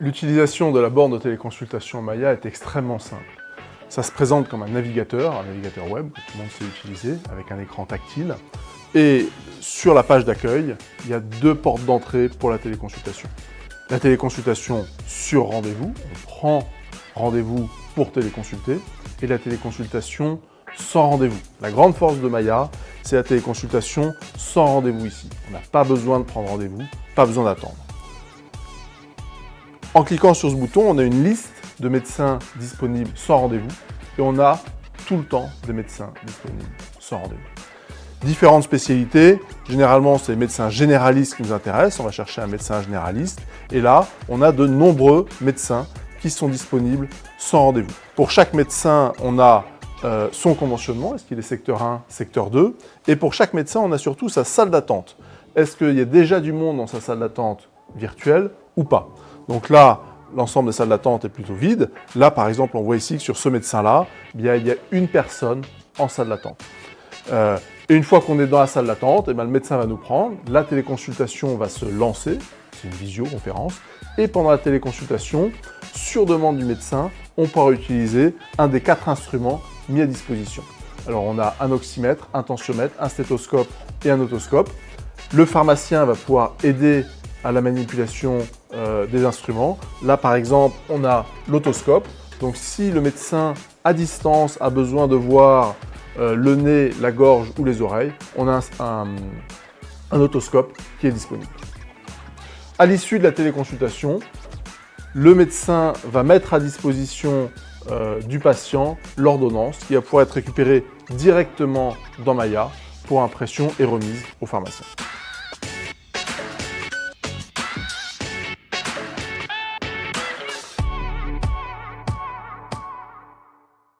L'utilisation de la borne de téléconsultation Maya est extrêmement simple. Ça se présente comme un navigateur web que tout le monde sait utiliser, avec un écran tactile. Et sur la page d'accueil, il y a deux portes d'entrée pour la téléconsultation. La téléconsultation sur rendez-vous, on prend rendez-vous pour téléconsulter, et la téléconsultation sans rendez-vous. La grande force de Maya, c'est la téléconsultation sans rendez-vous ici. On n'a pas besoin de prendre rendez-vous, pas besoin d'attendre. En cliquant sur ce bouton, on a une liste de médecins disponibles sans rendez-vous et on a tout le temps des médecins disponibles sans rendez-vous. Différentes spécialités, généralement c'est les médecins généralistes qui nous intéressent, on va chercher un médecin généraliste et là on a de nombreux médecins qui sont disponibles sans rendez-vous. Pour chaque médecin, on a son conventionnement, est-ce qu'il est secteur 1, secteur 2, et pour chaque médecin, on a surtout sa salle d'attente. Est-ce qu'il y a déjà du monde dans sa salle d'attente virtuelle ou pas? Donc là, l'ensemble des salles d'attente est plutôt vide. Là, par exemple, on voit ici que sur ce médecin-là, il y a une personne en salle d'attente. Et une fois qu'on est dans la salle d'attente, le médecin va nous prendre, la téléconsultation va se lancer, c'est une visioconférence, et pendant la téléconsultation, sur demande du médecin, on pourra utiliser un des 4 instruments mis à disposition. Alors on a un oxymètre, un tensiomètre, un stéthoscope et un otoscope. Le pharmacien va pouvoir aider à la manipulation des instruments. Là par exemple, on a l'otoscope. Donc si le médecin à distance a besoin de voir le nez, la gorge ou les oreilles, on a un otoscope qui est disponible. À l'issue de la téléconsultation, le médecin va mettre à disposition du patient l'ordonnance qui va pouvoir être récupérée directement dans Maya pour impression et remise au pharmacien.